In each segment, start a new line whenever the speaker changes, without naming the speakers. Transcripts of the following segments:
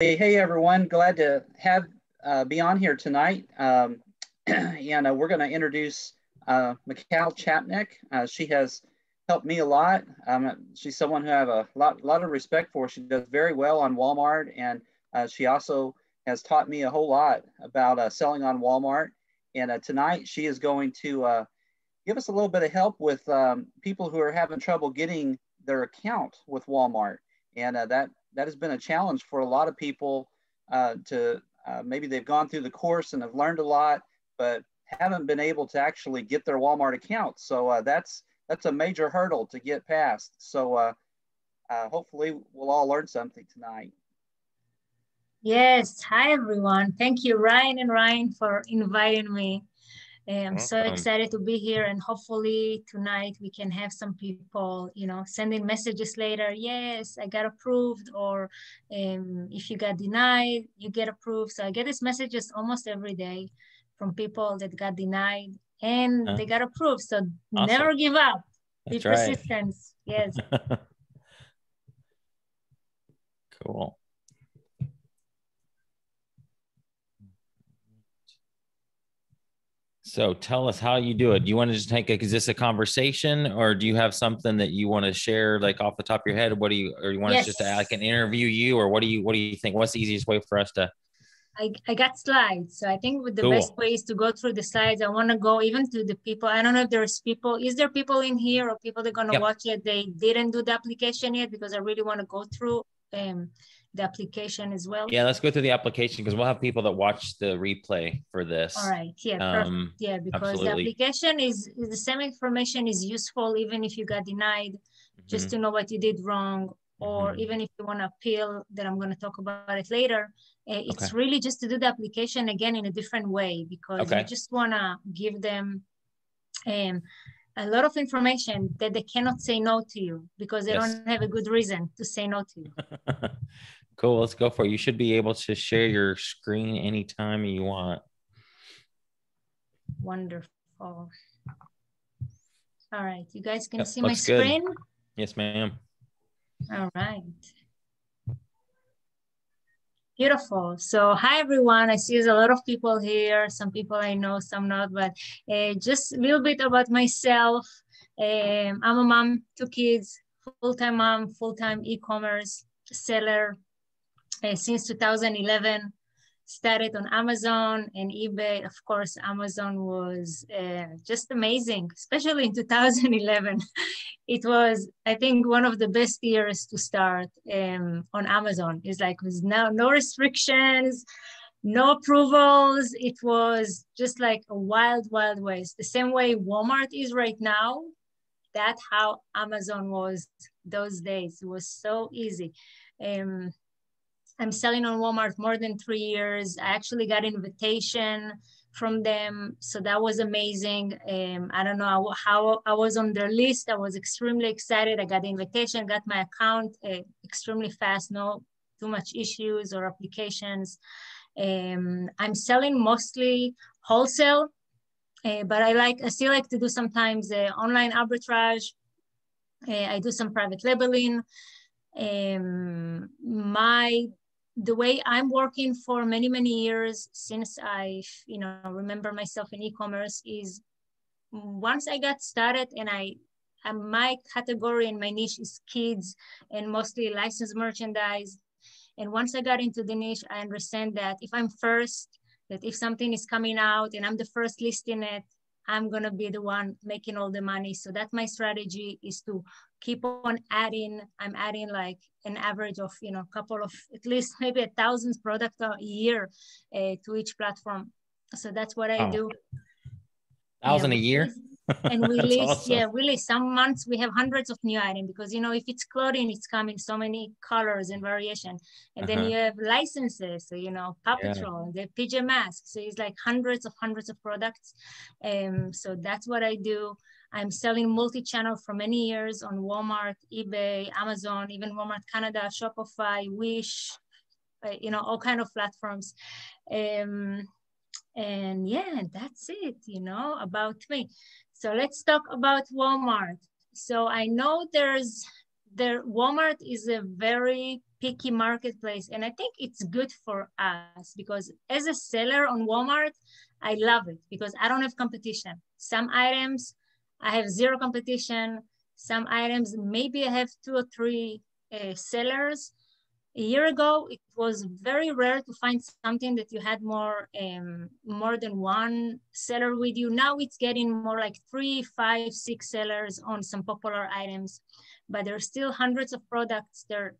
Hey everyone, glad to have be on here tonight. And we're going to introduce Mikhail Chapnick. She has helped me a lot. She's someone who I have a lot of respect for. She does very well on Walmart, and she also has taught me a whole lot about selling on Walmart. And tonight she is going to give us a little bit of help with people who are having trouble getting their account with Walmart. And that has been a challenge for a lot of people to maybe they've gone through the course and have learned a lot, but haven't been able to actually get their Walmart account. So that's a major hurdle to get past. So hopefully we'll all learn something tonight.
Yes, hi everyone. Thank you, Ryan and Ryan, for inviting me. I'm so excited to be here, and hopefully tonight we can have some people, sending messages later. Yes, I got approved, or if you got denied, you get approved. So I get these messages almost every day from people that got denied and they got approved. So awesome. Never give up. Be persistent. Yes.
Cool. So tell us how you do it. Do you want to just is this a conversation, or do you have something that you want to share, like off the top of your head? Or you want us just to like an interview you, or what do you think? What's the easiest way for us to?
I got slides. So I think the best way is to go through the slides. I want to go even to the people. I don't know if there's people. Is there people in here or people that are going to watch it? They didn't do the application yet, because I really want to go through the application as well.
Yeah, let's go through the application, because we'll have people that watch the replay for this.
All right. Yeah, perfect. Yeah, because absolutely. The application is the same information is useful even if you got denied, just to know what you did wrong, or even if you want to appeal, that I'm going to talk about it later. It's really just to do the application again in a different way, because you just want to give them a lot of information that they cannot say no to you, because they don't have a good reason to say no to you.
Cool. Let's go for it. You should be able to share your screen anytime you want.
Wonderful. All right. You guys can see my screen?
Good. Yes, ma'am.
All right. Beautiful. So hi, everyone. I see there's a lot of people here. Some people I know, some not, but just a little bit about myself. I'm a mom, 2 kids, full-time mom, full-time e-commerce seller. Since 2011, started on Amazon and eBay. Of course, Amazon was just amazing, especially in 2011. It was, I think, one of the best years to start on Amazon. It's like there's now no restrictions, no approvals. It was just like a wild, wild west. The same way Walmart is right now, that's how Amazon was those days. It was so easy. I'm selling on Walmart more than 3 years. I actually got an invitation from them. So that was amazing. I don't know how I was on their list. I was extremely excited. I got the invitation, got my account extremely fast, no too much issues or applications. I'm selling mostly wholesale, but I still like to do sometimes online arbitrage. I do some private labeling. The way I'm working for many, many years since I, remember myself in e-commerce is once I got started, and my category and my niche is kids and mostly licensed merchandise. And once I got into the niche, I understand that if I'm first, that if something is coming out and I'm the first listing it, I'm going to be the one making all the money. So that's my strategy, is to keep on adding. I'm adding like an average of, a couple of, at least maybe 1,000 products a year to each platform. So that's what I do.
1,000 a year?
And we list, awesome. We list. Some months we have hundreds of new items, because, if it's clothing, it's coming so many colors and variation. And then you have licenses, so, Paw Patrol, the PJ Masks. So it's like hundreds of products. So that's what I do. I'm selling multi-channel for many years on Walmart, eBay, Amazon, even Walmart Canada, Shopify, Wish, all kind of platforms. And yeah, that's it, about me. So let's talk about Walmart. So I know Walmart is a very picky marketplace. And I think it's good for us because as a seller on Walmart, I love it because I don't have competition. Some items I have zero competition. Some items, maybe I have 2 or 3 sellers. A year ago, it was very rare to find something that you had more than one seller with you. Now it's getting more like 3, 5, 6 sellers on some popular items, but there's still hundreds of products. They're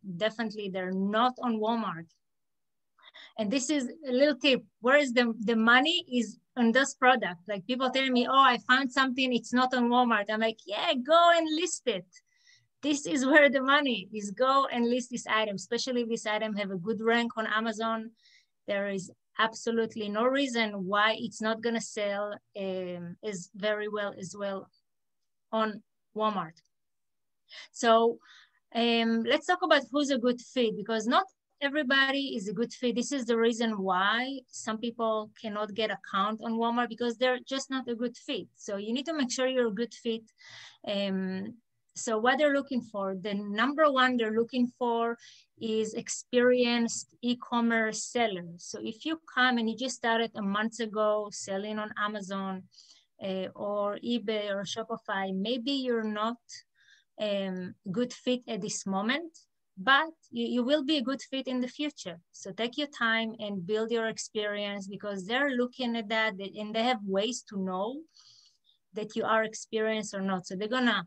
not on Walmart. And this is a little tip. Where is the money is on this product. Like people telling me, oh, I found something, it's not on Walmart. I'm like, yeah, go and list it. This is where the money is. Go and list this item, especially if this item have a good rank on Amazon. There is absolutely no reason why it's not gonna sell as very well as well on Walmart. So let's talk about who's a good fit, because not everybody is a good fit. This is the reason why some people cannot get account on Walmart, because they're just not a good fit. So you need to make sure you're a good fit. So what they're looking for, the number one they're looking for is experienced e-commerce sellers. So if you come and you just started a month ago selling on Amazon or eBay or Shopify, maybe you're not good fit at this moment, but you will be a good fit in the future. So take your time and build your experience, because they're looking at that and they have ways to know that you are experienced or not. So they're gonna,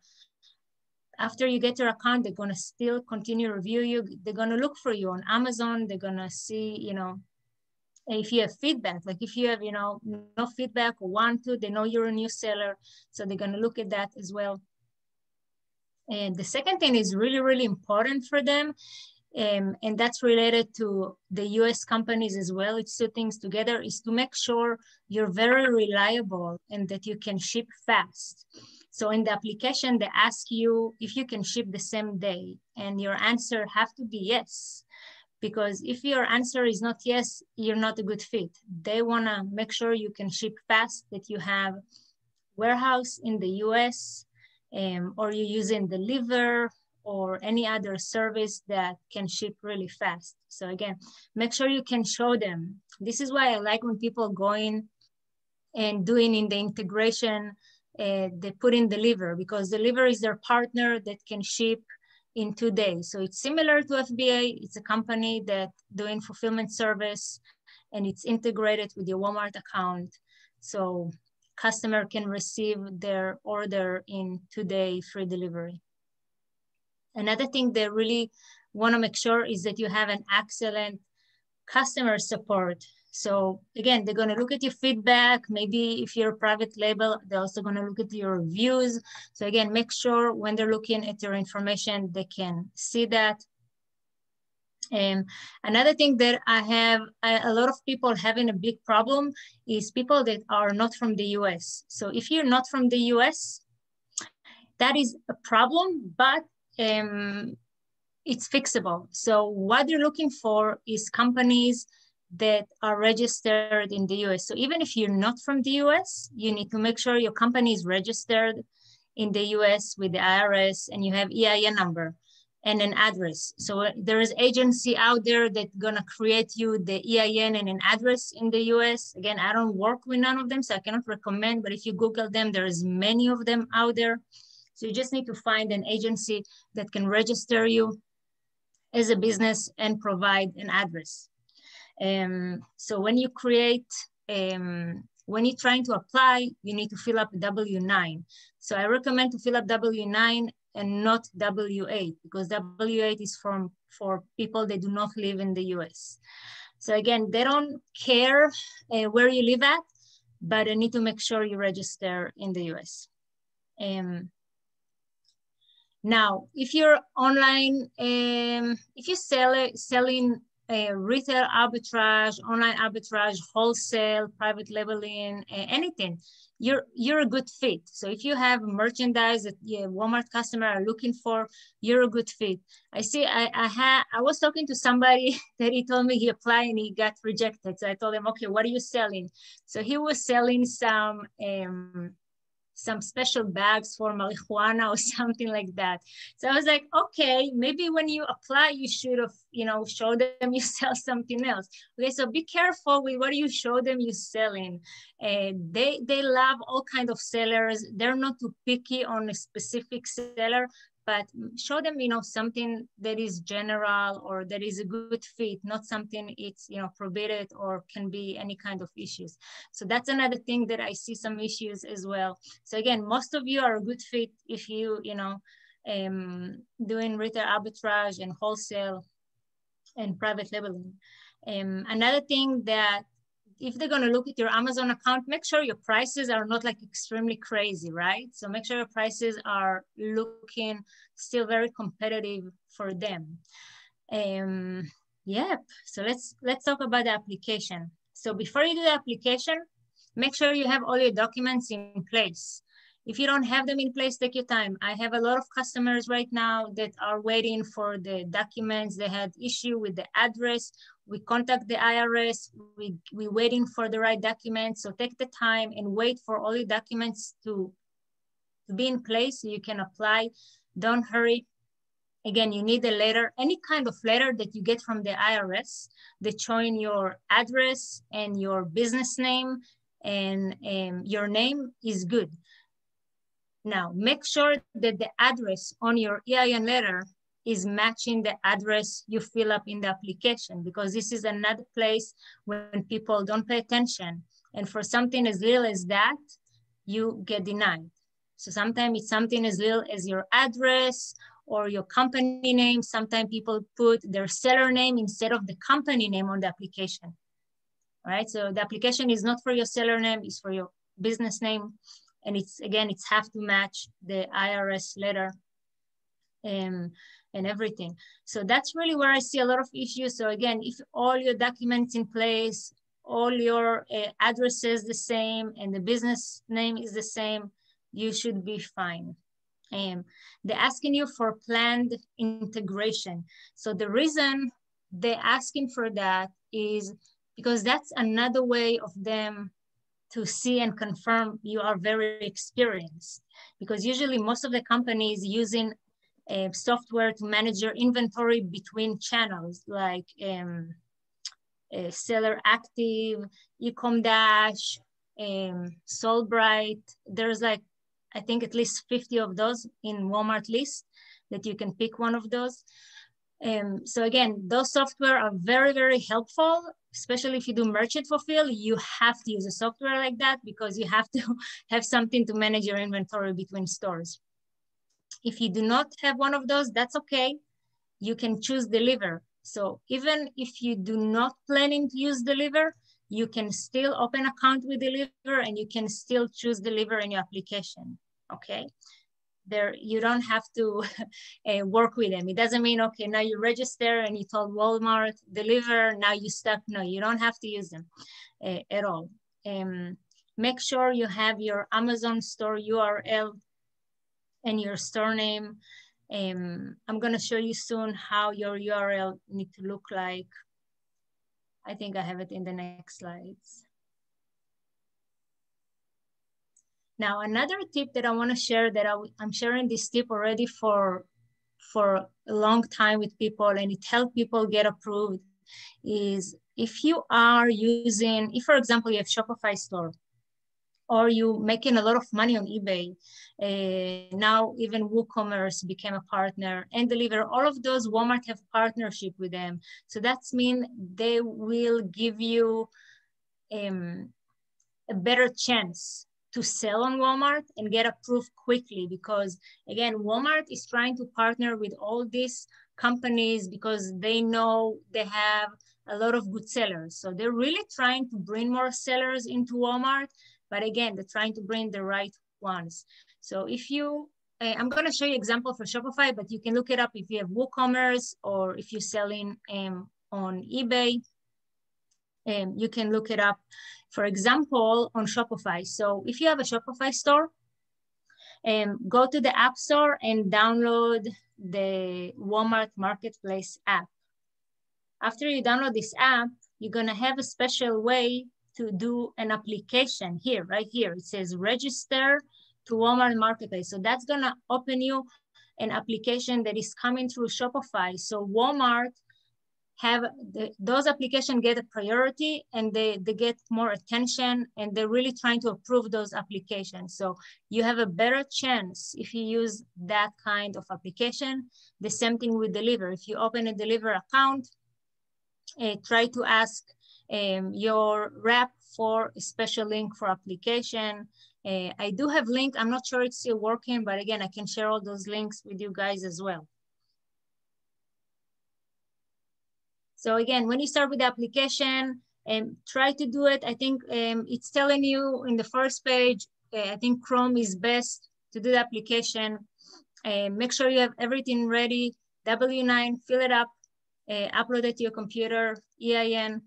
after you get your account, they're gonna still continue to review you. They're gonna look for you on Amazon. They're gonna see, you know, if you have feedback, like if you have, you know, no feedback or want to, they know you're a new seller. So they're gonna look at that as well. And the second thing is really, really important for them. And that's related to the US companies as well. It's 2 things together, is to make sure you're very reliable and that you can ship fast. So in the application, they ask you if you can ship the same day, and your answer have to be yes. Because if your answer is not yes, you're not a good fit. They wanna make sure you can ship fast, that you have warehouse in the US, or you're using Deliver or any other service that can ship really fast. So again, make sure you can show them. This is why I like when people going and doing in the integration, they put in Deliver, because Deliver is their partner that can ship in 2 days. So it's similar to FBA. It's a company that doing fulfillment service, and it's integrated with your Walmart account. So customer can receive their order in 2-day free delivery. Another thing they really want to make sure is that you have an excellent customer support. So again, they're going to look at your feedback. Maybe if you're a private label, they're also going to look at your reviews. So again, make sure when they're looking at your information, they can see that. And another thing that I have, a lot of people having a big problem is people that are not from the US. So if you're not from the US, that is a problem, but it's fixable. So what they're looking for is companies that are registered in the US. So even if you're not from the US, you need to make sure your company is registered in the US with the IRS, and you have EIN number and an address. So there is agency out there that's gonna create you the EIN and an address in the US. Again, I don't work with none of them, so I cannot recommend, but if you Google them, there's many of them out there. So you just need to find an agency that can register you as a business and provide an address. So when you create, when you're trying to apply, you need to fill up a W-9. So I recommend to fill up W-9 and not W-8, because W-8 is for people that do not live in the US. So again, they don't care where you live at, but I need to make sure you register in the US. Now, if you're online, if you're selling retail arbitrage, online arbitrage, wholesale, private labeling, anything, you're a good fit. So if you have merchandise that Walmart customer are looking for, you're a good fit. I see, I was talking to somebody that he told me he applied and he got rejected. So I told him, okay, what are you selling? So he was selling some some special bags for marijuana or something like that. So I was like, okay, maybe when you apply, you should have, show them you sell something else. Okay, so be careful with what you show them you're selling. They love all kinds of sellers. They're not too picky on a specific seller, but show them, something that is general or that is a good fit, not something it's, prohibited or can be any kind of issues. So that's another thing that I see some issues as well. So again, most of you are a good fit if you, doing retail arbitrage and wholesale and private labeling. Another thing that if they're going to look at your Amazon account, make sure your prices are not like extremely crazy, right? So make sure your prices are looking still very competitive for them. Yep. So let's talk about the application. So before you do the application, make sure you have all your documents in place. If you don't have them in place, take your time. I have a lot of customers right now that are waiting for the documents. They had issue with the address. We contact the IRS. We're waiting for the right documents. So take the time and wait for all your documents to be in place so you can apply. Don't hurry. Again, you need a letter, any kind of letter that you get from the IRS that showing your address and your business name and your name is good. Now, make sure that the address on your EIN letter is matching the address you fill up in the application, because this is another place when people don't pay attention. And for something as little as that, you get denied. So sometimes it's something as little as your address or your company name. Sometimes people put their seller name instead of the company name on the application, right? So the application is not for your seller name, it's for your business name. And it's have to match the IRS letter and everything. So that's really where I see a lot of issues. So again, if all your documents in place, all your addresses the same and the business name is the same, you should be fine. They're asking you for planned integration. So the reason they're asking for that is because that's another way of them to see and confirm you are very experienced. Because usually most of the companies using software to manage your inventory between channels, like Seller Active, Ecom Dash, Solbright. There's like, I think at least 50 of those in Walmart list that you can pick one of those. So again, those software are very, very helpful, especially if you do merchant fulfill. You have to use a software like that because you have to have something to manage your inventory between stores. If you do not have one of those, that's okay. You can choose Deliver. So even if you do not planning to use Deliver, you can still open account with Deliver and you can still choose Deliver in your application, okay? There, you don't have to work with them. It doesn't mean, okay, now you register and you told Walmart, Deliver, now you stuck. No, you don't have to use them at all. Make sure you have your Amazon store URL and your store name. I'm gonna show you soon how your URL need to look like. I think I have it in the next slides. Now, another tip that I want to share that I'm sharing this tip already for a long time with people, and it helps people get approved, is if you are using, if for example, you have Shopify store, or you making a lot of money on eBay, now even WooCommerce became a partner, and Deliver, all of those, Walmart have partnership with them. So that's mean they will give you a better chance to sell on Walmart and get approved quickly, because again, Walmart is trying to partner with all these companies because they know they have a lot of good sellers. So they're really trying to bring more sellers into Walmart, but again, they're trying to bring the right ones. So if you, I'm gonna show you example for Shopify, but you can look it up if you have WooCommerce or if you're selling on eBay. You can look it up, for example, on Shopify. So if you have a Shopify store, go to the App Store and download the Walmart Marketplace app. After you download this app, you're gonna have a special way to do an application here, right here. It says register to Walmart Marketplace. So that's gonna open you an application that is coming through Shopify. So Walmart have those applications get a priority, and they get more attention, and they're really trying to approve those applications. So you have a better chance if you use that kind of application. The same thing with Deliver. If you open a Deliver account, try to ask your rep for a special link for application. I do have link. I'm not sure it's still working, but again, I can share all those links with you guys as well. So again, when you start with the application, try to do it. I think it's telling you in the first page, I think Chrome is best to do the application. Make sure you have everything ready. W-9, fill it up, upload it to your computer, EIN,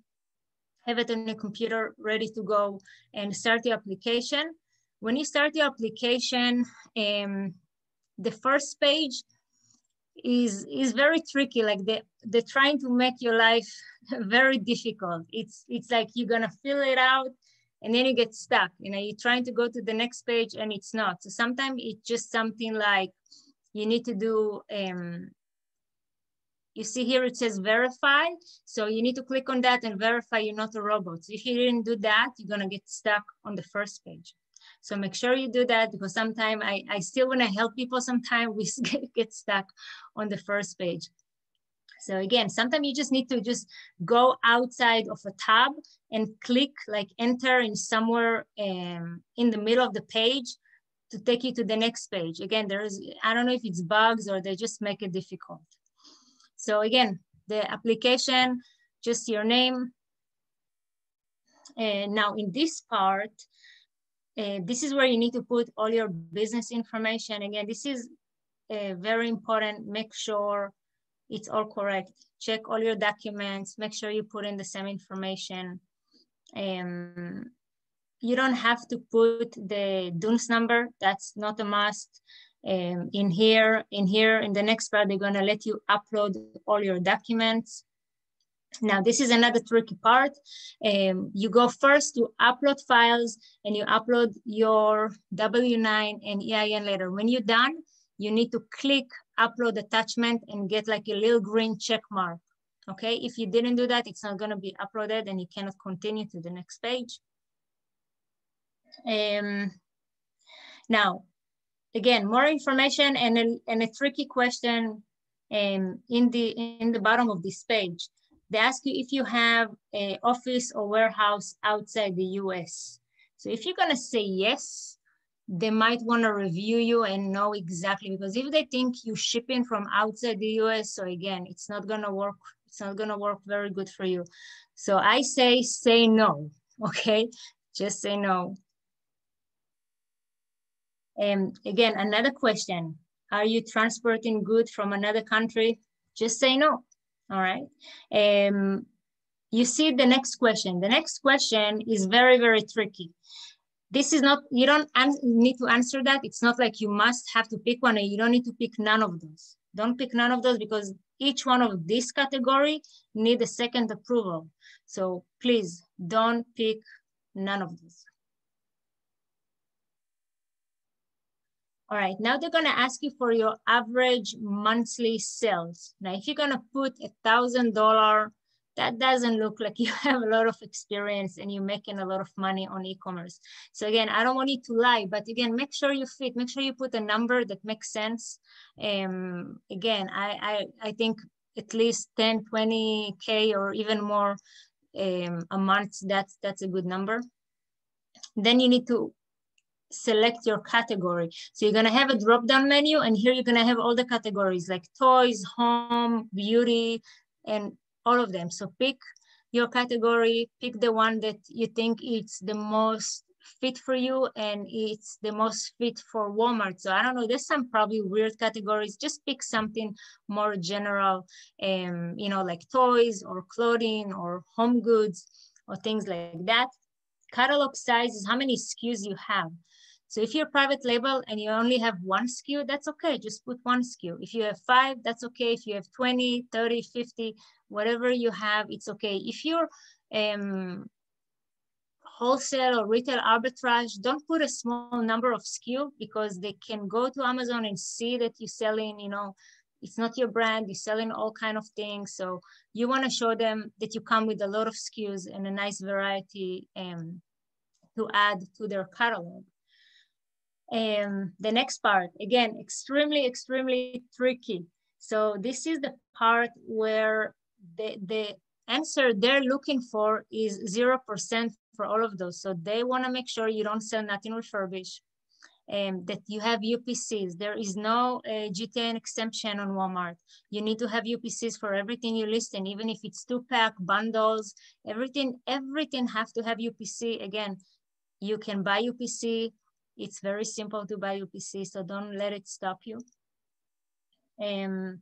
have it on your computer ready to go, and start the application. When you start the application, the first page is very tricky. Like they're trying to make your life very difficult. It's like you're gonna fill it out and then you get stuck. You know, you're trying to go to the next page and it's not. So sometimes it's just something like you need to do, you see here it says verify. So you need to click on that and verify you're not a robot. So if you didn't do that, you're gonna get stuck on the first page. So make sure you do that, because sometimes I still, when I help people, sometimes we get stuck on the first page. So again, sometimes you just need to just go outside of a tab and click like enter in somewhere in the middle of the page to take you to the next page. Again, I don't know if it's bugs or they just make it difficult. So again, the application, just your name. And now in this part, this is where you need to put all your business information. Again, this is very important. Make sure it's all correct. Check all your documents. Make sure you put in the same information. You don't have to put the DUNS number. That's not a must. In the next part, they're gonna let you upload all your documents. Now, this is another tricky part. You go first to upload files and you upload your W-9 and EIN letter. When you're done, you need to click upload attachment and get like a little green check mark. Okay, if you didn't do that, it's not gonna be uploaded and you cannot continue to the next page. Now, again, more information and a tricky question in the bottom of this page. They ask you if you have an office or warehouse outside the US. So if you're gonna say yes, they might wanna review you and know exactly, because if they think you're shipping from outside the US, so again, it's not gonna work very good for you. So I say no, okay? Just say no. Again, another question, are you transporting goods from another country? Just say no. All right. You see the next question. The next question is very, very tricky. This is not, you don't need to answer that. It's not like you must have to pick one, and you don't need to pick none of those. Don't pick none of those, because each one of this category need a second approval. So please don't pick none of those. All right, now they're gonna ask you for your average monthly sales. Now, if you're gonna put $1,000, that doesn't look like you have a lot of experience and you're making a lot of money on e-commerce. So again, I don't want you to lie, but again, make sure you fit, make sure you put a number that makes sense. Again, I think at least 10, 20K or even more a month, that's a good number. Then you need to select your category. So you're gonna have a drop-down menu, and here you're gonna have all the categories like toys, home, beauty, and all of them. So pick your category, pick the one that you think it's the most fit for you and it's the most fit for Walmart. So I don't know, there's some probably weird categories. Just pick something more general, you know, like toys or clothing or home goods or things like that. Catalog size is how many SKUs you have. So if you're private label and you only have one SKU, that's okay, just put one SKU. If you have 5, that's okay. If you have 20, 30, 50, whatever you have, it's okay. If you're wholesale or retail arbitrage, don't put a small number of SKU, because they can go to Amazon and see that you're selling, you know, it's not your brand, you're selling all kind of things. So you want to show them that you come with a lot of SKUs and a nice variety to add to their catalog. The next part, again, extremely tricky. So this is the part where the answer they're looking for is 0% for all of those. So they want to make sure you don't sell nothing refurbished, that you have UPCs. There is no GTN exemption on Walmart. You need to have UPCs for everything you list, and even if it's 2-pack bundles, everything have to have UPC. Again, you can buy UPC. It's very simple to buy UPC, so don't let it stop you. And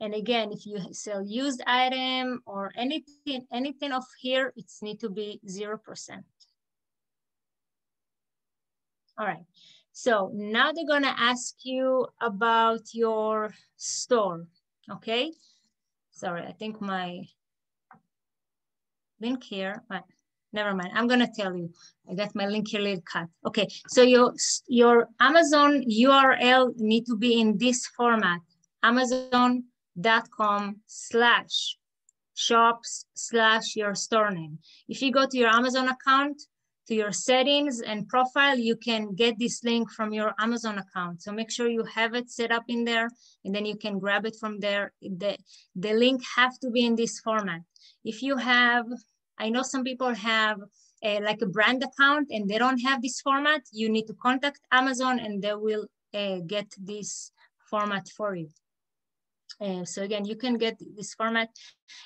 again, if you sell used item or anything of here, it's need to be 0%. All right, so now they're gonna ask you about your store, okay? Sorry, I think my link here, but never mind, I'm gonna tell you. I got my link here a little cut. Okay, so your Amazon URL need to be in this format, amazon.com/shops/your store name. If you go to your Amazon account, to your settings and profile, you can get this link from your Amazon account. So make sure you have it set up in there, and then you can grab it from there. The link have to be in this format. If you have, I know some people have like a brand account and they don't have this format, you need to contact Amazon and they will get this format for you. So again, you can get this format,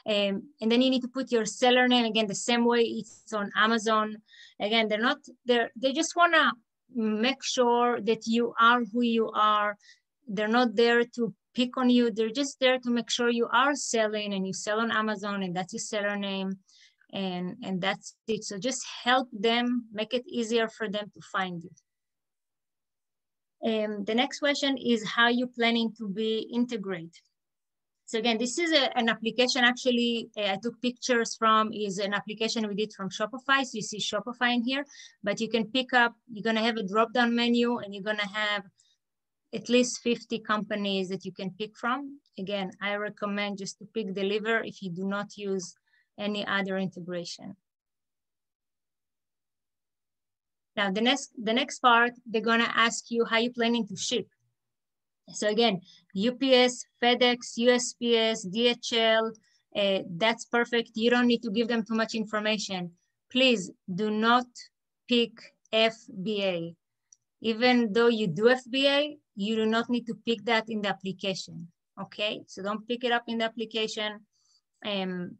and then you need to put your seller name, again, the same way it's on Amazon. Again, they just wanna make sure that you are who you are. They're not there to pick on you. They're just there to make sure you are selling and you sell on Amazon, and that's your seller name, and that's it. So just help them, make it easier for them to find you. The next question is how you planning to be integrated. So again, this is an application actually I took pictures from, is an application we did from Shopify. So you see Shopify in here, but you can pick up, you're gonna have a drop-down menu and you're gonna have at least 50 companies that you can pick from. Again, I recommend just to pick Deliver if you do not use any other integration. Now, the next part, they're gonna ask you how you planning to ship. So again, UPS, FedEx, USPS, DHL, that's perfect. You don't need to give them too much information. Please do not pick FBA. Even though you do FBA, you do not need to pick that in the application, okay? So don't pick it up in the application,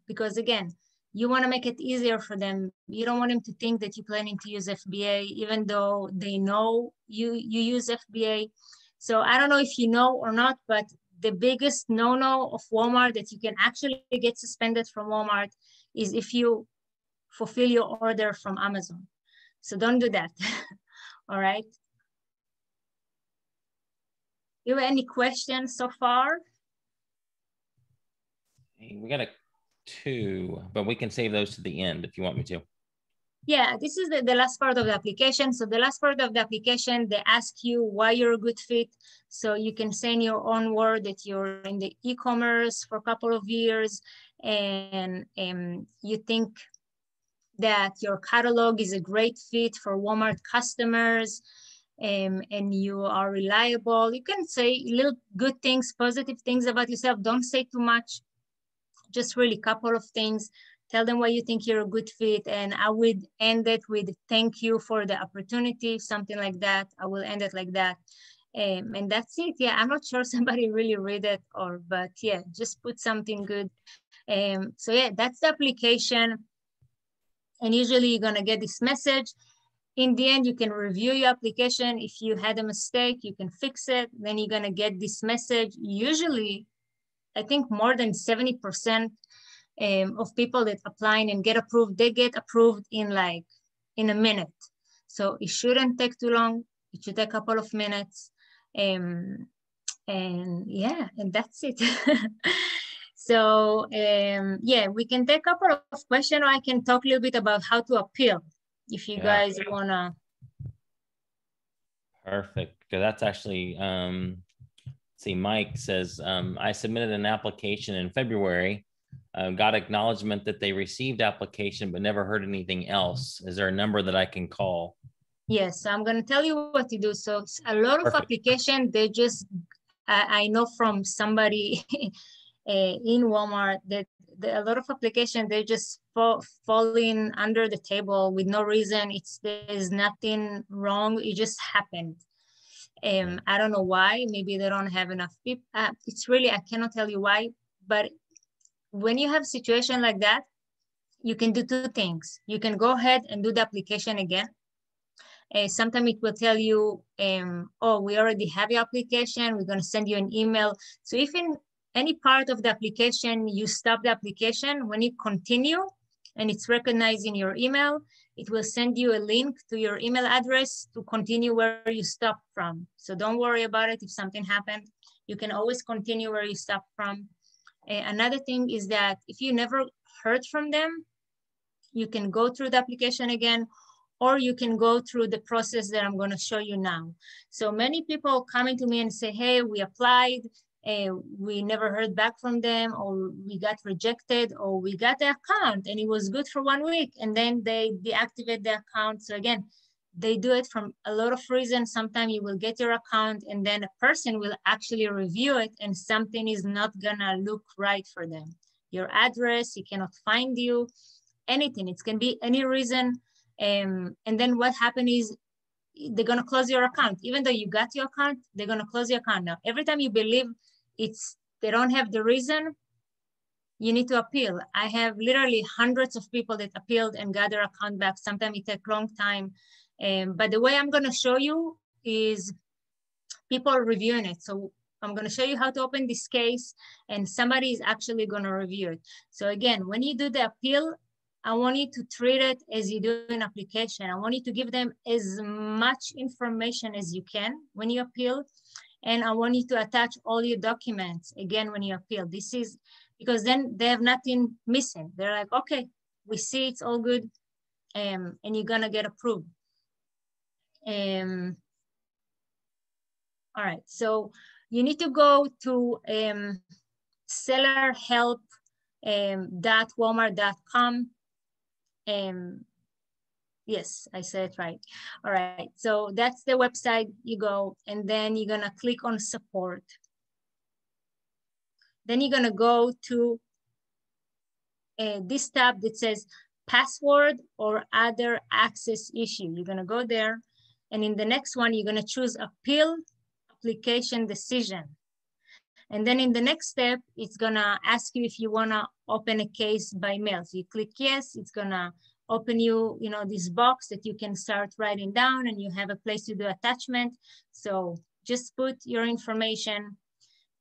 because again, you wanna make it easier for them. You don't want them to think that you're planning to use FBA, even though they know you use FBA. So I don't know if you know or not, but the biggest no-no of Walmart that you can actually get suspended from Walmart is if you fulfill your order from Amazon. So don't do that, all right? You have any questions so far?
We got 2, but we can save those to the end if you want me to.
Yeah, this is the last part of the application. So the last part of the application, they ask you why you're a good fit. So you can say in your own word that you're in the e-commerce for a couple of years, and you think that your catalog is a great fit for Walmart customers, and you are reliable. You can say little good things, positive things about yourself. Don't say too much, just really a couple of things. Tell them why you think you're a good fit, and I would end it with thank you for the opportunity, something like that. I will end it like that. And that's it. Yeah, I'm not sure somebody really read it, but yeah, just put something good. So yeah, that's the application. And usually you're gonna get this message. In the end, you can review your application. If you had a mistake, you can fix it. Then you're gonna get this message. Usually, I think more than 70% of people that apply and get approved, they get approved in a minute. So it shouldn't take too long. It should take a couple of minutes. And yeah, and that's it. So yeah, we can take a couple of questions, or I can talk a little bit about how to appeal. if you guys wanna.
Perfect. Because that's actually, see, Mike says, I submitted an application in February, got acknowledgement that they received application, but never heard anything else. Is there a number that I can call?
Yes, I'm going to tell you what to do. So a lot of application, they just, I know from somebody in Walmart that a lot of application, they just falling under the table with no reason. There's nothing wrong. It just happened. I don't know why. Maybe they don't have enough people. It's really, I cannot tell you why. But when you have a situation like that, you can do two things. You can go ahead and do the application again. Sometimes it will tell you, oh, we already have your application. We're going to send you an email. So if in any part of the application, you stop the application, when you continue and it's recognized in your email, it will send you a link to your email address to continue where you stopped from. So don't worry about it if something happened. You can always continue where you stopped from. Another thing is that if you never heard from them, you can go through the application again, or you can go through the process that I'm going to show you now. So many people coming to me and say, hey, we applied, we never heard back from them, or we got rejected, or we got the account and it was good for 1 week and then they deactivate the account. So again, they do it from a lot of reasons. Sometimes you will get your account and then a person will actually review it and something is not gonna look right for them. Your address, he cannot find you, anything. It can be any reason. And then what happened is they're gonna close your account. Even though you got your account, they're gonna close your account. Now, every time you believe they don't have the reason, you need to appeal. I have literally hundreds of people that appealed and got their account back. Sometimes it takes a long time. But the way I'm gonna show you is people reviewing it. So I'm gonna show you how to open this case and somebody is actually gonna review it. So again, when you do the appeal, I want you to treat it as you do an application. I want you to give them as much information as you can when you appeal. And I want you to attach all your documents again when you appeal. This is because then they have nothing missing. They're like, okay, we see it's all good, and you're gonna get approved. All right, so you need to go to sellerhelp.walmart.com. Yes, I said it right. All right, so that's the website. You go and then you're gonna click on support. Then you're gonna go to this tab that says password or other access issue. You're gonna go there, and in the next one, you're gonna choose appeal application decision. And then in the next step, it's gonna ask you if you wanna open a case by mail. So you click yes, it's gonna open you, this box that you can start writing down and you have a place to do attachment. So just put your information,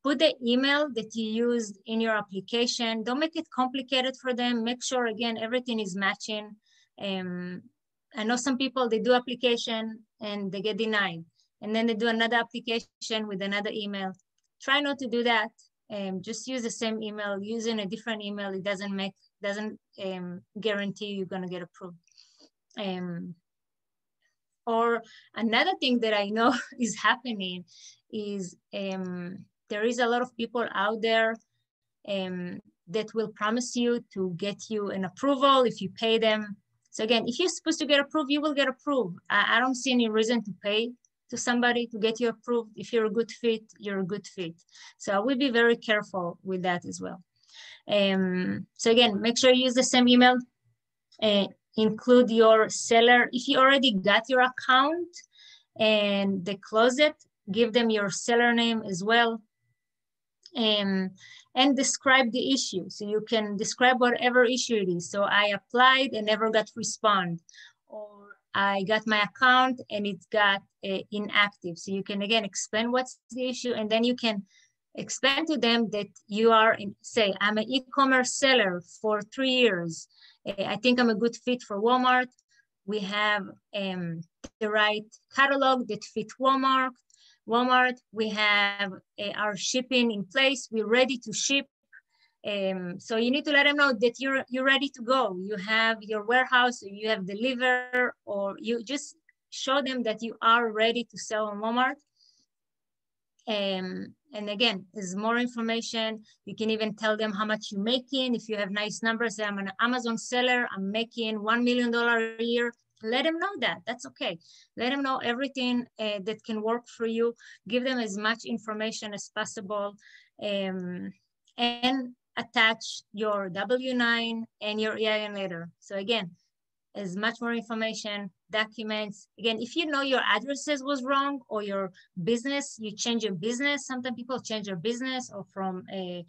put the email that you used in your application. Don't make it complicated for them. Make sure, again, everything is matching. I know some people, they do application and they get denied. And then they do another application with another email. Try not to do that. Just use the same email. Using a different email, it doesn't guarantee you're gonna get approved. Or another thing that I know is happening is there is a lot of people out there that will promise you to get you an approval if you pay them. So again, if you're supposed to get approved, you will get approved. I don't see any reason to pay to somebody to get you approved. If you're a good fit, you're a good fit. So I will be very careful with that as well. So again, make sure you use the same email, include your seller. If you already got your account and they close it, give them your seller name as well. And describe the issue. So you can describe whatever issue it is. So I applied and never got respond, or I got my account and it got inactive. So you can, again, explain what's the issue, and then you can explain to them that you are, say, I'm an e-commerce seller for 3 years. I think I'm a good fit for Walmart. We have the right catalog that fit Walmart. We have our shipping in place. We're ready to ship. So you need to let them know that you're ready to go. You have your warehouse, or you have deliver, or you just show them that you are ready to sell on Walmart. And again, there's more information. You can even tell them how much you're making. If you have nice numbers, say, I'm an Amazon seller, I'm making $1 million a year. Let them know that. That's okay. Let them know everything that can work for you. Give them as much information as possible, and attach your W-9 and your EIN letter. So again, as much more information, documents. Again, if you know your addresses was wrong, or your business, you change your business. Sometimes people change their business, or from a,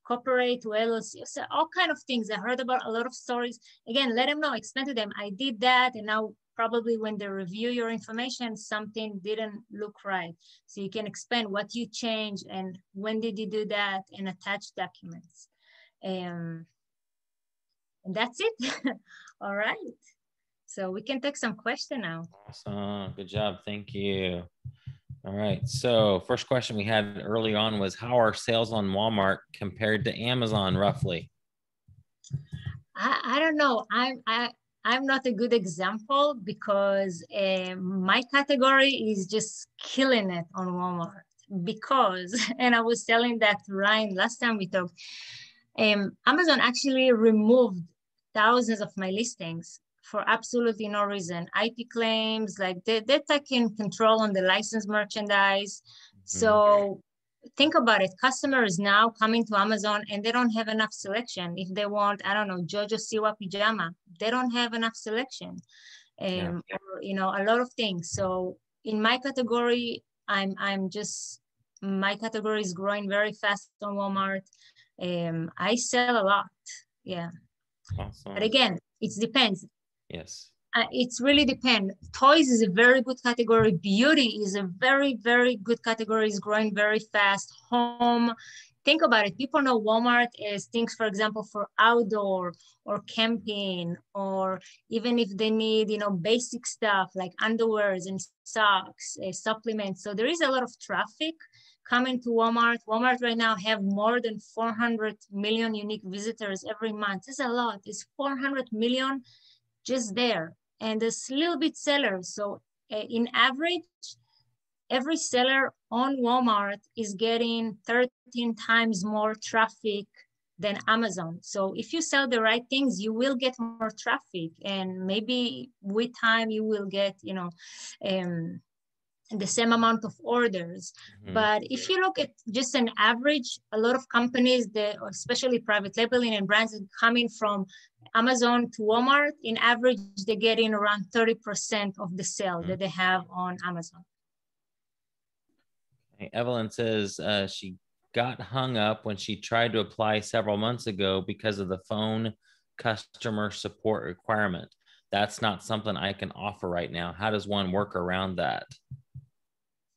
corporate to LLC, so all kind of things. I heard about a lot of stories. Again, let them know, explain to them, I did that, and now probably when they review your information, something didn't look right. So you can explain what you changed and when did you do that, and attach documents. And that's it. All right. So we can take some question now.
Awesome. Good job. Thank you. All right. So first question we had early on was, how are sales on Walmart compared to Amazon roughly?
I don't know. I'm not a good example, because my category is just killing it on Walmart. Because, and I was telling that to Ryan last time we talked, Amazon actually removed thousands of my listings for absolutely no reason. IP claims, like they're taking control on the licensed merchandise. So think about it. Customers now coming to Amazon and they don't have enough selection. If they want, I don't know, Jojo Siwa pajama, they don't have enough selection. Or, a lot of things. So in my category, my category is growing very fast on Walmart. I sell a lot. Yeah.
Awesome.
But again, it depends.
Yes.
It's really depends. Toys is a very good category. Beauty is a very, very good category. It's growing very fast. Home, think about it. People know Walmart as things, for example, for outdoor or camping, or even if they need, basic stuff like underwears and socks, supplements. So there is a lot of traffic coming to Walmart. Walmart right now have more than 400 million unique visitors every month. It's a lot. It's 400 million just there. And there's little bit sellers. So in average, every seller on Walmart is getting 13 times more traffic than Amazon. So if you sell the right things, you will get more traffic, and maybe with time you will get, the same amount of orders. But if you look at just an average, a lot of companies, especially private labeling and brands coming from Amazon to Walmart, in average, they get in around 30% of the sale that they have on Amazon.
Evelyn says she got hung up when she tried to apply several months ago because of the phone customer support requirement. That's not something I can offer right now. How does one work around that?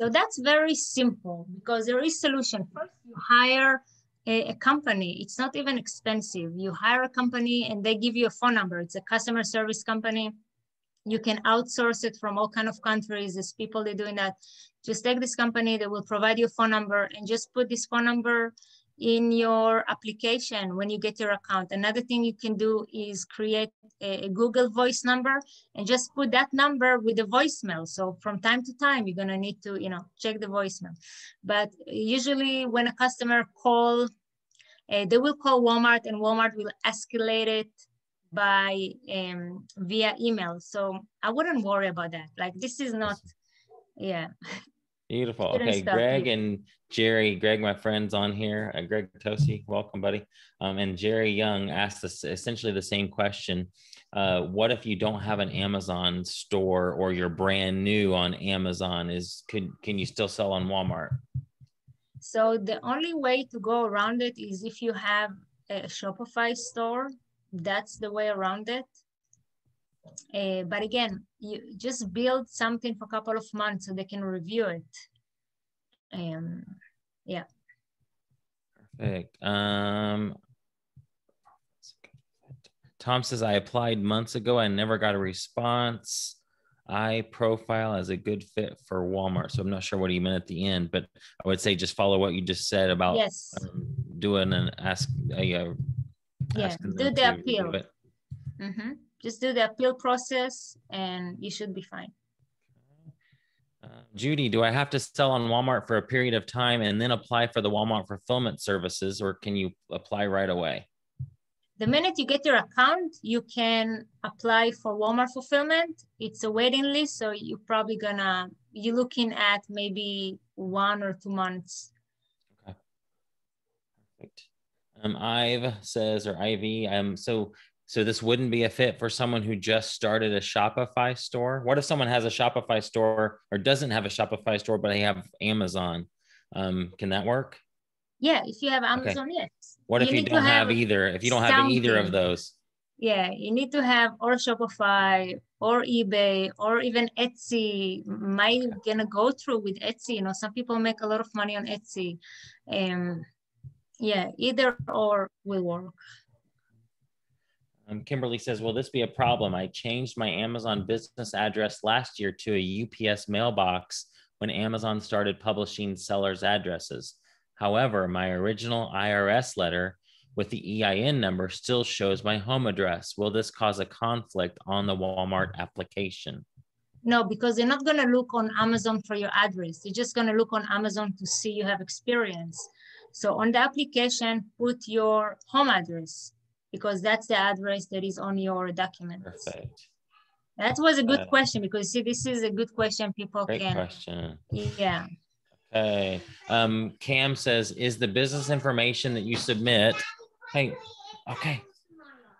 So that's very simple, because there is solution. First, you hire a company. It's not even expensive. You hire a company and they give you a phone number. It's a customer service company. You can outsource it from all kinds of countries. There's people that are doing that. Just take this company, they will provide you a phone number, and just put this phone number in your application when you get your account. Another thing you can do is create a Google voice number and just put that number with the voicemail. So from time to time, you're gonna need to, check the voicemail. But usually when a customer calls, they will call Walmart, and Walmart will escalate it by via email. So I wouldn't worry about that. Like, this is not, yeah.
Beautiful. Okay, Greg and Jerry. Greg, my friend's on here. Greg Tosi, welcome, buddy. And Jerry Young asked us essentially the same question. What if you don't have an Amazon store, or you're brand new on Amazon? Can you still sell on Walmart?
So the only way to go around it is if you have a Shopify store. That's the way around it. But again, you just build something for a couple of months so they can review it. Yeah.
Perfect. Tom says, I applied months ago. I never got a response. I profile as a good fit for Walmart. So I'm not sure what he meant at the end, but I would say just follow what you just said about doing an ask.
Yeah, do the appeal. Just do the appeal process and you should be fine.
Judy, do I have to sell on Walmart for a period of time and then apply for the Walmart fulfillment services, or can you apply right away?
The minute you get your account, you can apply for Walmart fulfillment. It's a waiting list, so you're probably you're looking at maybe 1 or 2 months.
Okay. Perfect. Ive says, or Ivy, so this wouldn't be a fit for someone who just started a Shopify store. What if someone has a Shopify store or doesn't have a Shopify store, but they have Amazon? Can that work?
Yeah, if you have Amazon,
okay.
Yes.
What if you don't have either? If you don't have either of those?
Yeah, you need to have or Shopify or eBay or even Etsy. Might gonna go through with Etsy. You know, some people make a lot of money on Etsy. Yeah, either or will work.
Kimberly says, will this be a problem? I changed my Amazon business address last year to a UPS mailbox when Amazon started publishing sellers' addresses. However, my original IRS letter with the EIN number still shows my home address. Will this cause a conflict on the Walmart application?
No, because they're not going to look on Amazon for your address. They're just going to look on Amazon to see you have experience. So on the application, put your home address, because that's the address that is on your documents.
Perfect.
That was a good question, because see, this is a good question people
Great question.
Yeah.
Okay. Cam says, is the business information that you submit,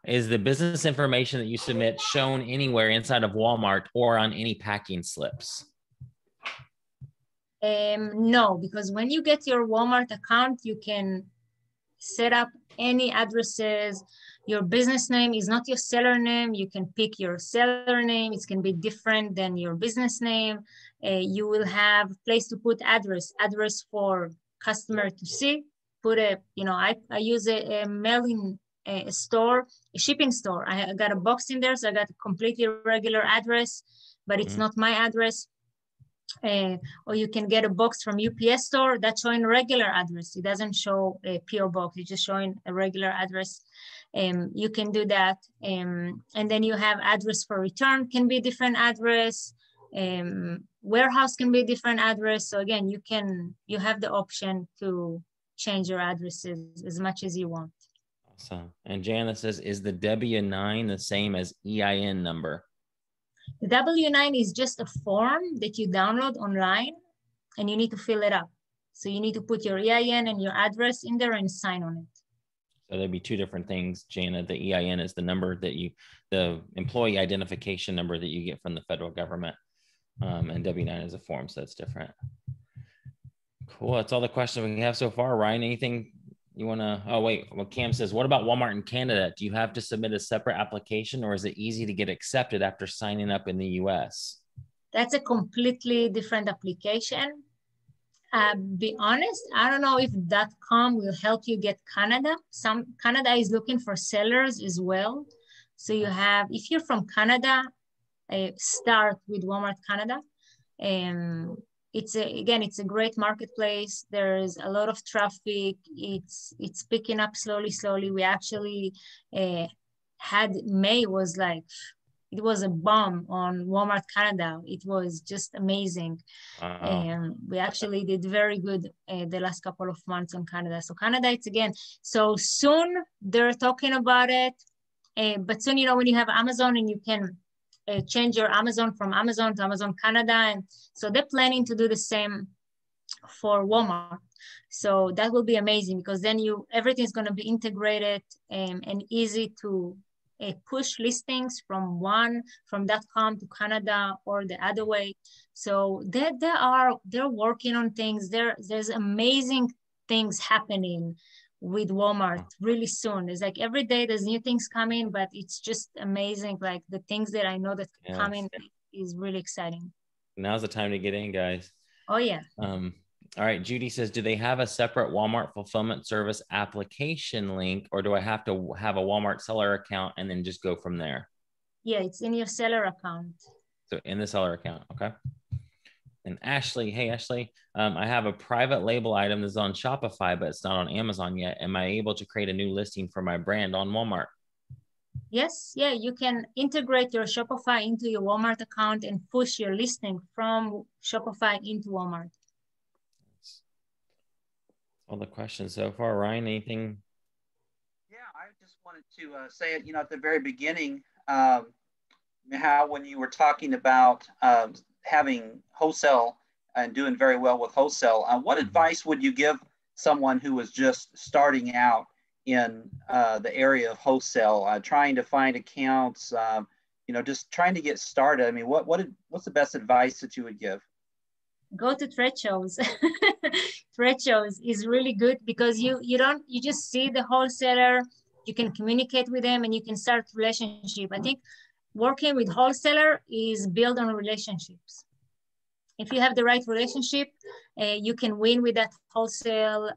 is the business information that you submit shown anywhere inside of Walmart or on any packing slips?
No, because when you get your Walmart account, you can set up any addresses. Your business name is not your seller name. You can pick your seller name. It can be different than your business name. You will have a place to put address for customer to see. Put I use a mailing store, a shipping store. I got a box in there, so I got a completely regular address, but it's not my address. Or you can get a box from UPS store that's showing a regular address. It doesn't show a PO box. It's just showing a regular address. You can do that. And then you have address for return can be a different address. Warehouse can be a different address. So again, you have the option to change your addresses as much as you want.
Awesome. And Janice says, is the W-9 the same as EIN number?
The W-9 is just a form that you download online and you need to fill it up. So you need to put your EIN and your address in there and sign on it.
So there'd be two different things, Jana. The EIN is the number that the employee identification number that you get from the federal government. And W-9 is a form, so it's different. Cool, that's all the questions we have so far. Ryan, anything you wanna, Cam says, what about Walmart in Canada? Do you have to submit a separate application, or is it easy to get accepted after signing up in the US?
That's a completely different application. Be honest, I don't know if .com will help you get Canada. Canada is looking for sellers as well. So you have, if you're from Canada, start with Walmart Canada. It's a great marketplace. There's a lot of traffic. It's picking up slowly. We actually had May was like, it was a bomb on Walmart Canada. It was just amazing. And we actually did very good the last couple of months on Canada. So Canada, it's again, so soon they're talking about it. But soon, when you have Amazon and you can change your Amazon from Amazon to Amazon Canada. And so they're planning to do the same for Walmart. So that will be amazing, because then everything's going to be integrated and easy to push listings from .com to Canada or the other way. So they're working on things. There's amazing things happening with Walmart really soon. It's like every day there's new things coming, but it's just amazing. Like the things that I know that coming is really exciting.
Now's the time to get in, guys.
Oh yeah.
All right, Judy says, do they have a separate Walmart fulfillment service application link, or do I have to have a Walmart seller account and then just go from there?
Yeah, it's in your seller account.
So in the seller account, okay. And Ashley, hey, Ashley, I have a private label item that's on Shopify, but it's not on Amazon yet. Am I able to create a new listing for my brand on Walmart?
Yes, yeah, you can integrate your Shopify into your Walmart account and push your listing from Shopify into Walmart.
All the questions so far. Ryan, anything?
Yeah, I just wanted to say it, at the very beginning, how when you were talking about having wholesale and doing very well with wholesale, what advice would you give someone who was just starting out in the area of wholesale, trying to find accounts, just trying to get started? I mean, what's the best advice that you would give?
Go to trade shows. Trade shows is really good because you just see the wholesaler, you can communicate with them, and you can start relationship. I think working with wholesaler is built on relationships. If you have the right relationship, you can win with that wholesale.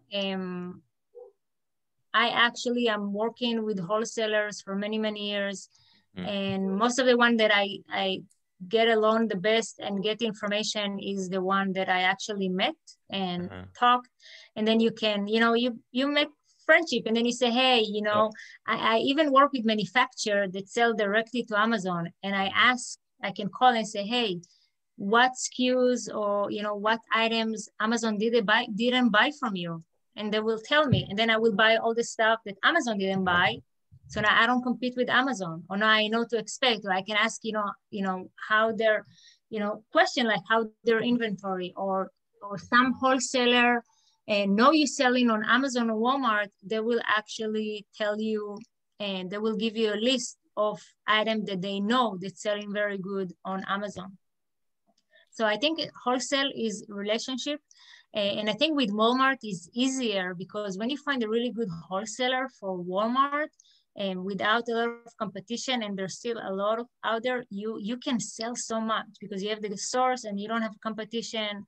I actually am working with wholesalers for many, many years. And most of the one that I get along the best and get information is the one that I actually met and talked. And then you can, you make friendship, and then you say, hey, I even work with manufacturers that sell directly to Amazon. And I can call and say, hey, what SKUs or, what items Amazon didn't buy from you? And they will tell me, and then I will buy all the stuff that Amazon didn't buy. So now I don't compete with Amazon, or now I know to expect, or I can ask, how their, question like how their inventory, or some wholesaler know you selling on Amazon or Walmart, they will actually tell you, and they will give you a list of items that they know that's selling very good on Amazon. So I think wholesale is relationship. And I think with Walmart is easier because when you find a really good wholesaler for Walmart, and without a lot of competition, and there's still a lot of out there, you can sell so much because you have the source and you don't have competition.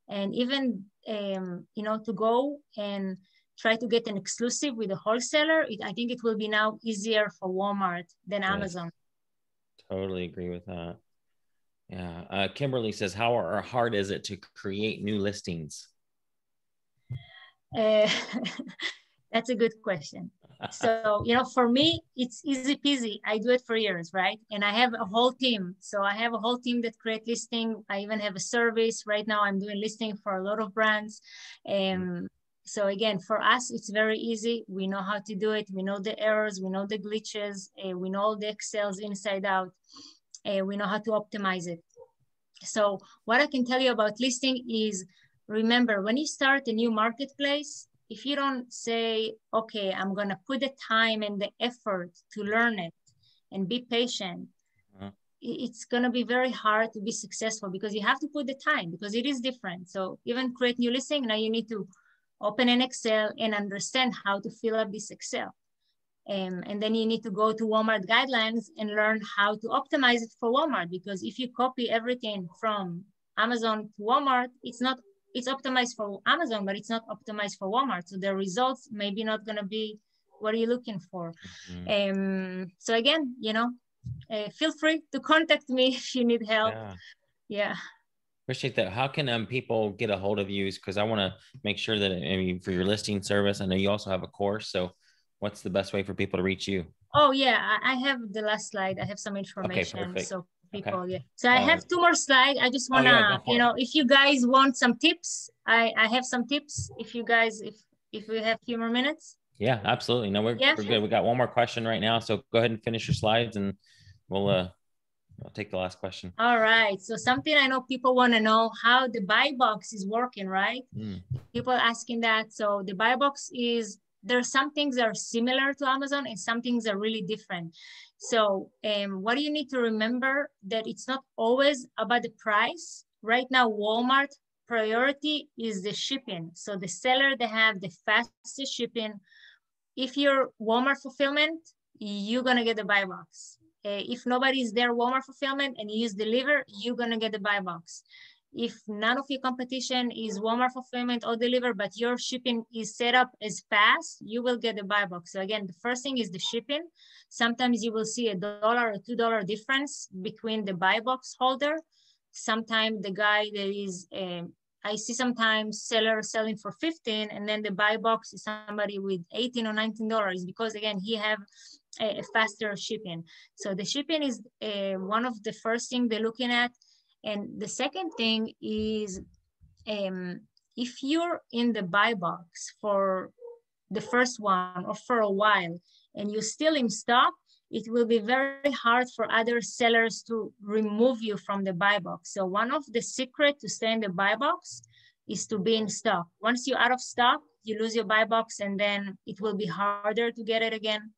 And even, to go and try to get an exclusive with a wholesaler, I think it will be now easier for Walmart than Amazon.
Totally agree with that. Yeah. Kimberly says, how hard is it to create new listings?
That's a good question. So, for me, it's easy peasy. I do it for years, right? And I have a whole team. So I have a whole team that create listing. I even have a service. Right now, I'm doing listing for a lot of brands. So again, for us, it's very easy. We know how to do it. We know the errors. We know the glitches. We know all the Excels inside out. We know how to optimize it. So what I can tell you about listing is, remember, when you start a new marketplace, if you don't say, okay, I'm going to put the time and the effort to learn it and be patient, it's going to be very hard to be successful because you have to put the time, because it is different. So even create new listing, now you need to open an Excel and understand how to fill up this Excel. And then you need to go to Walmart guidelines and learn how to optimize it for Walmart, because if you copy everything from Amazon to Walmart, it's optimized for Amazon, but it's not optimized for Walmart. So the results maybe not going to be what you're looking for. So again, feel free to contact me if you need help. Yeah.
Appreciate that. How can people get a hold of you? Because I want to make sure that, for your listing service, I know you also have a course. So what's the best way for people to reach you?
Oh yeah, I have the last slide. I have some information.
Okay, perfect.
So people, yeah. So I have 2 more slides. I just wanna, if you guys want some tips, I have some tips. If you guys, if we have a few more minutes.
Yeah, absolutely. No, we're good. We got one more question right now. So go ahead and finish your slides, and I'll take the last question.
All right. So something I know people want to know, how the buy box is working, right? People asking that. So the buy box is, there are some things that are similar to Amazon and some things are really different. So what do you need to remember, that it's not always about the price. Right now, Walmart priority is the shipping. So the seller, they have the fastest shipping. If you're Walmart fulfillment, you're going to get the buy box. If nobody's there Walmart fulfillment and you use deliver, you're going to get the buy box. If none of your competition is Walmart fulfillment or deliver, but your shipping is set up as fast, you will get the buy box. So again, the first thing is the shipping. Sometimes you will see $1 or $2 difference between the buy box holder. sometimes the guy that is, I see sometimes sellers selling for 15, and then the buy box is somebody with $18 or $19 because again, he have a faster shipping. So the shipping is one of the first thing they're looking at. And the second thing is, if you're in the buy box for the first one or for a while and you're still in stock, it will be very hard for other sellers to remove you from the buy box. So one of the secrets to stay in the buy box is to be in stock. Once you're out of stock, you lose your buy box, and then it will be harder to get it again.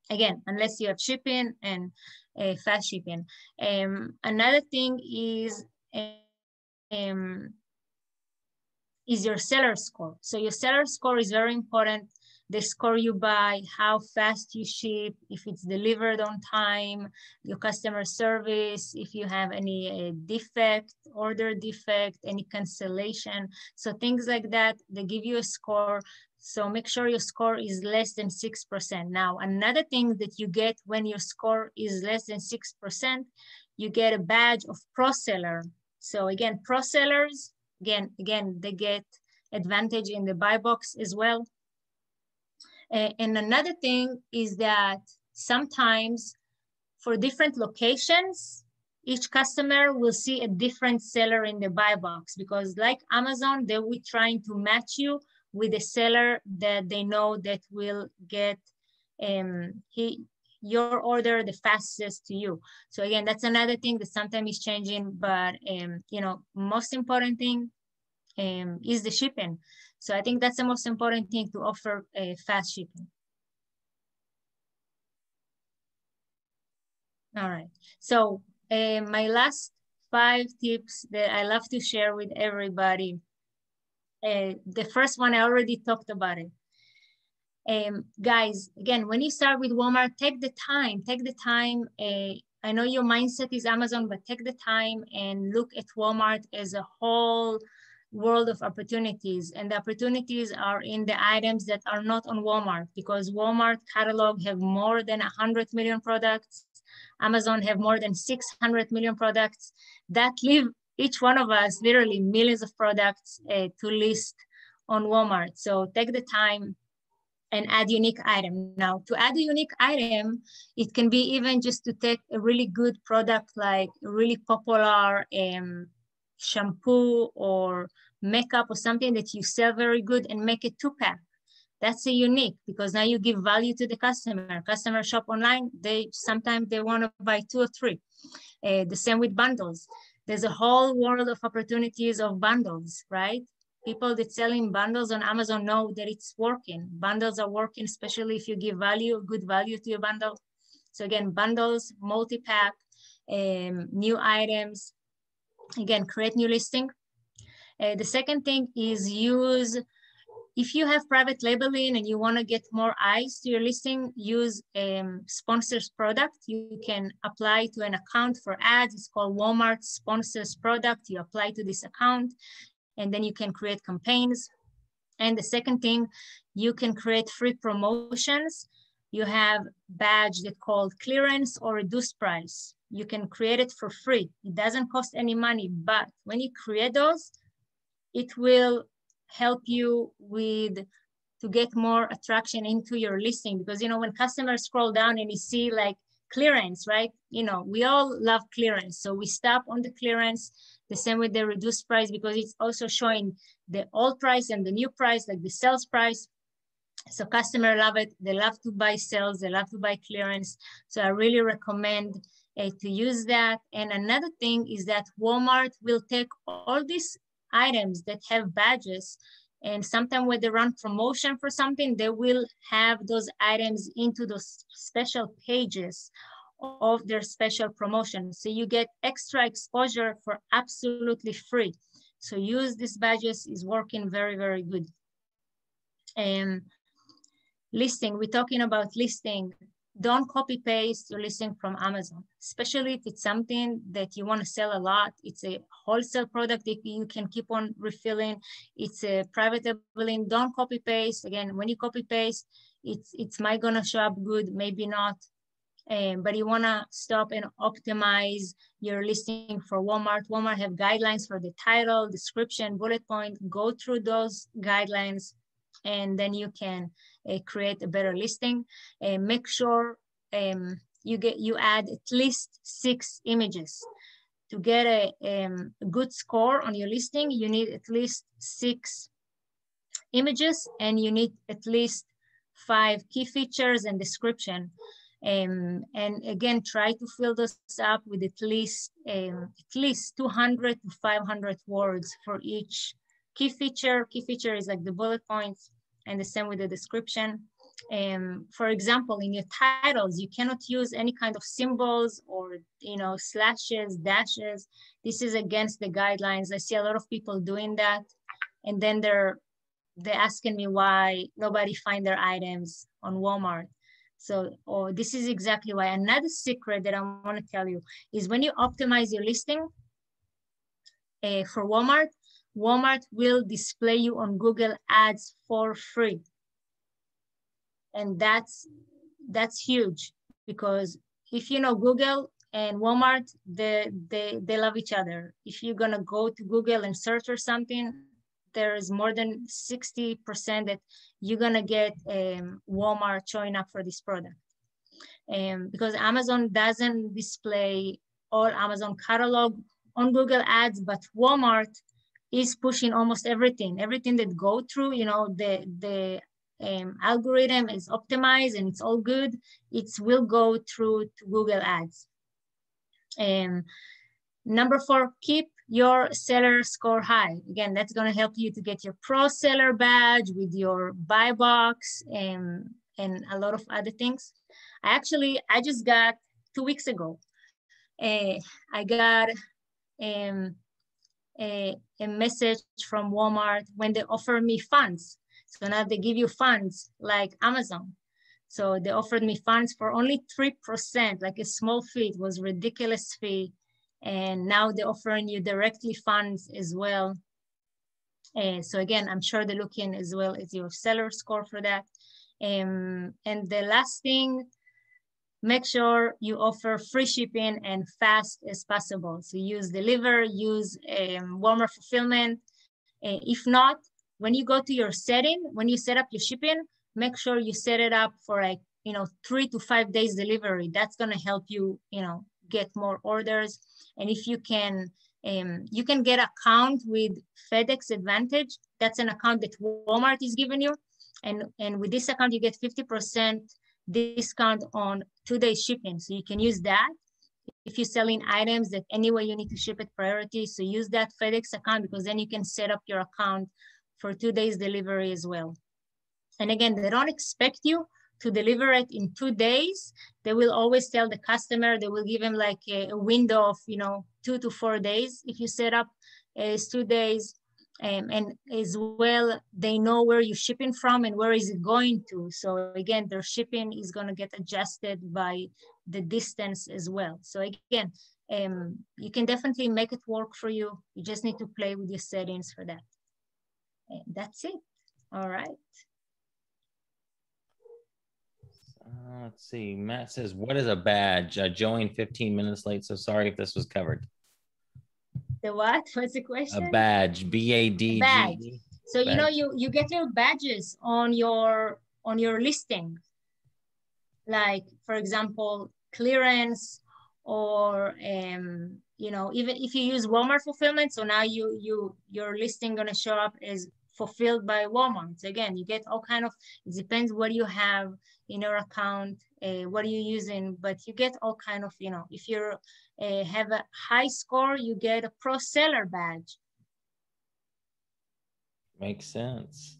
Again, unless you have shipping and fast shipping. Another thing is your seller score. So your seller score is very important. The score you buy, how fast you ship, if it's delivered on time, your customer service, if you have any defect, order defect, any cancellation. So things like that, they give you a score. So make sure your score is less than 6%. Now, another thing that you get when your score is less than 6%, you get a badge of pro seller. So again, pro sellers, again, they get advantage in the buy box as well. And another thing is that sometimes for different locations, each customer will see a different seller in the buy box, because like Amazon, they will trying to match you with a seller that they know that will get your order the fastest to you. So again, that's another thing that sometimes is changing, but most important thing is the shipping. So I think that's the most important thing, to offer fast shipping. All right. So my last 5 tips that I love to share with everybody. The first one, I already talked about it. Guys, again, when you start with Walmart, take the time. I know your mindset is Amazon, but take the time and look at Walmart as a whole world of opportunities. And the opportunities are in the items that are not on Walmart, because Walmart catalog have more than 100 million products. Amazon have more than 600 million products that leave each one of us literally millions of products to list on Walmart. So take the time and add unique item. Now, to add a unique item, it can be even just to take a really good product, like a really popular shampoo or makeup or something that you sell very good, and make it 2-pack. That's a unique, because now you give value to the customer. Customer shop online, sometimes they want to buy 2 or 3. The same with bundles. There's a whole world of opportunities of bundles, right? People that selling bundles on Amazon know that it's working. Bundles are working, especially if you give good value to your bundle. So again, bundles, multi-pack, new items. Again, create new listing. The second thing is if you have private labeling and you want to get more eyes to your listing, use sponsors product. You can apply to an account for ads. It's called Walmart sponsors product. You apply to this account, and then you can create campaigns. And the second thing, you can create free promotions. You have badge that called clearance or reduced price. You can create it for free. It doesn't cost any money, but when you create those, it will help you to get more attraction into your listing. Because when customers scroll down and you see like clearance, right? We all love clearance. So we stop on the clearance. The same with the reduced price, because it's also showing the old price and the new price, like the sales price. So customers love it. They love to buy sales. They love to buy clearance. So I really recommend to use that. And another thing is that Walmart will take all these items that have badges, and sometimes when they run promotion for something, they will have those items into those special pages of their special promotion. So you get extra exposure for absolutely free. So use these badges, is working very, very good. And listing, we're talking about listing. Don't copy paste your listing from Amazon, especially if it's something that you want to sell a lot. It's a wholesale product that you can keep on refilling. It's a private labeling. Don't copy paste. Again, when you copy paste, it's might gonna show up good, maybe not. but you want to stop and optimize your listing for Walmart. Walmart have guidelines for the title, description, bullet point. Go through those guidelines, and then you can create a better listing. Make sure you add at least 6 images. To get a good score on your listing, you need at least 6 images, and you need at least 5 key features and description. And again, try to fill this up with at least 200 to 500 words for each key feature. Key feature is like the bullet points, and the same with the description. For example, in your titles, you cannot use any kind of symbols or slashes, dashes. This is against the guidelines. I see a lot of people doing that, and then they're asking me why nobody find their items on Walmart. So, this is exactly why. Another secret that I want to tell you is when you optimize your listing for Walmart, Walmart will display you on Google Ads for free. And that's huge, because if you know Google and Walmart, they love each other. If you're gonna go to Google and search for something, there's more than 60% that you're gonna get Walmart showing up for this product. Because Amazon doesn't display all Amazon catalog on Google Ads, but Walmart is pushing almost everything that go through, the algorithm is optimized and it's all good. It will go through to Google Ads. Number 4, keep your seller score high. Again, that's going to help you to get your pro seller badge with your buy box and a lot of other things. I just got 2 weeks ago, I got a message from Walmart when they offer me funds. So now they give you funds like Amazon. So they offered me funds for only 3%, like a small fee. It was a ridiculous fee. And now they're offering you directly funds as well. So again, I'm sure they're looking as well as your seller score for that. And the last thing, make sure you offer free shipping and fast as possible. So use Deliver, use Walmart fulfillment. If not, when you go to your setting, when you set up your shipping, make sure you set it up for 3 to 5 days delivery. That's gonna help you, get more orders. And if you can get an account with FedEx Advantage. That's an account that Walmart is giving you. And with this account, you get 50% discount on 2-day shipping. So you can use that if you're selling items that anyway you need to ship it priority. So use that FedEx account, because then you can set up your account for 2 days delivery as well. And again, they don't expect you to deliver it in 2 days. They will always tell the customer, they will give them like a window of 2 to 4 days. If you set up as 2 days, and as well, they know where you're shipping from and where is it going to. So again, their shipping is going to get adjusted by the distance as well. So again, you can definitely make it work for you. You just need to play with your settings for that. And that's it. All right.
Let's see. Matt says, what is a badge? I joined 15 minutes late, so sorry if this was covered.
The what? What's the question?
A badge, B-A-D-G.
Badge. So
badge.
you get little badges on your listing, like for example clearance, or even if you use Walmart fulfillment. So now your listing gonna show up as fulfilled by Walmart. So again, you get all kind of. It depends what you have in your account, what are you using, but you get all kind of, if you have a high score, you get a pro seller badge.
Makes sense.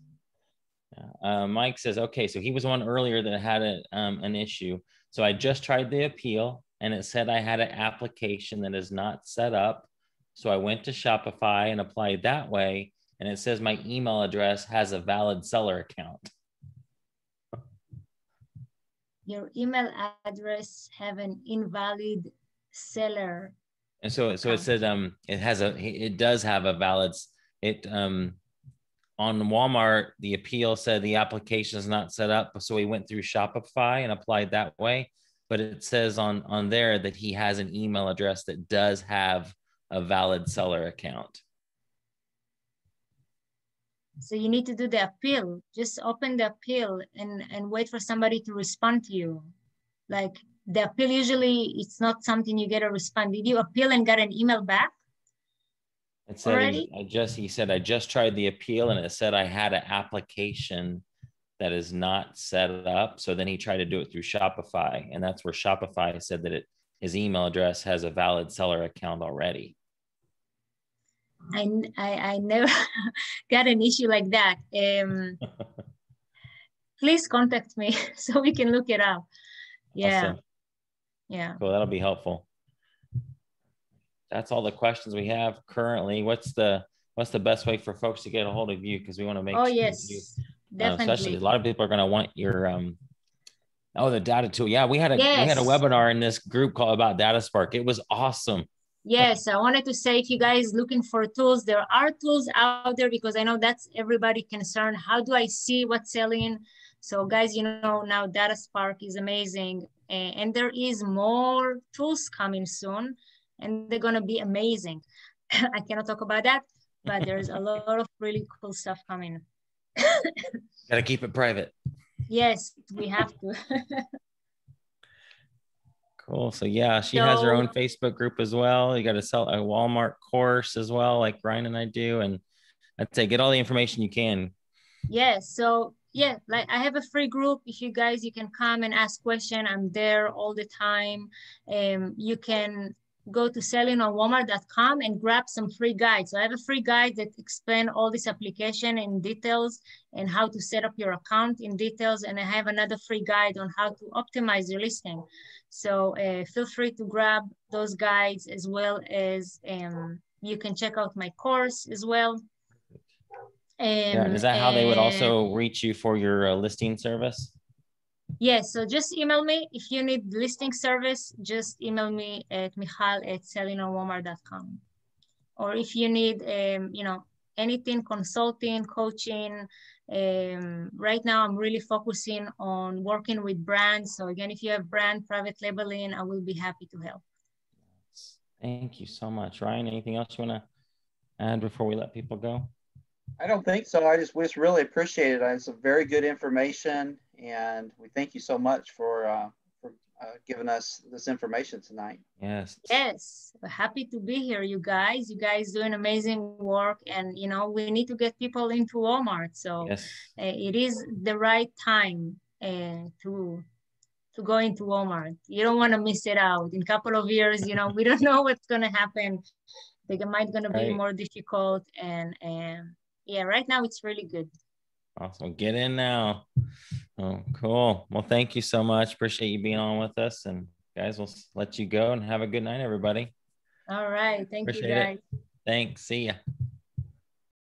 Mike says, okay, so he was one earlier that had an issue. So I just tried the appeal and it said I had an application that is not set up. So I went to Shopify and applied that way. And it says my email address has a valid seller account.
Your email address have an invalid seller.
And so it says it does have a valid on Walmart. The appeal said the application is not set up, so we went through Shopify and applied that way. but it says on there that he has an email address that does have a valid seller account.
So you need to do the appeal. Just open the appeal and wait for somebody to respond to you. Like the appeal, usually it's not something you get a response. Did you appeal and got an email back?
It said
already?
he said, I just tried the appeal and it said I had an application that is not set up. So then he tried to do it through Shopify, and that's where Shopify said that his email address has a valid seller account already.
I never got an issue like that. Please contact me so we can look it up. Yeah.
Awesome.
Yeah.
Cool. That'll be helpful. That's all the questions we have currently. What's the best way for folks to get a hold of you? Because we want to make sure
yes, definitely.
especially a lot of people are going to want your the data tool. Yeah, we had a webinar in this group called about Data Spark. It was awesome.
Yes, I wanted to say, if you guys looking for tools, there are tools out there, because I know that's everybody concerned. How do I see what's selling? So guys, you know, now Data Spark is amazing, and there is more tools coming soon, and they're going to be amazing. I cannot talk about that, but there's a lot of really cool stuff coming.
Gotta keep it private.
Yes, we have to.
Cool. So yeah, she has her own Facebook group as well. You got to sell a Walmart course as well, like Ryan and I do. And I'd say get all the information you can.
Yes. So yeah, like I have a free group. If you guys, you can come and ask questions. I'm there all the time. You can go to sellingonwalmart.com and grab some free guides. So I have a free guide that explain all this application in details and how to set up your account in details. And I have another free guide on how to optimize your listing. So feel free to grab those guides, as well as you can check out my course as well.
Is that how they would also reach you for your listing service?
Yes, so just email me. If you need listing service, just email me at michal@sellingonwalmart.com. Or if you need, anything, consulting, coaching, right now I'm really focusing on working with brands. So again, if you have brand private labeling, I will be happy to help.
Thank you so much. Ryan, anything else you want to add before we let people go?
I don't think so. I just really appreciate it. It's a very good information, and we thank you so much for giving us this information tonight.
Yes, happy to be here, you guys. You guys doing amazing work, and we need to get people into Walmart. So it is the right time to go into Walmart. You don't want to miss it out. In a couple of years, we don't know what's going to happen. They might going to be more difficult, and yeah, right now it's really good.
Awesome. Get in now. Oh, cool. Well, thank you so much. Appreciate you being on with us. And guys, we'll let you go and have a good night, everybody.
All right. Thank you, guys.
Thanks. See ya.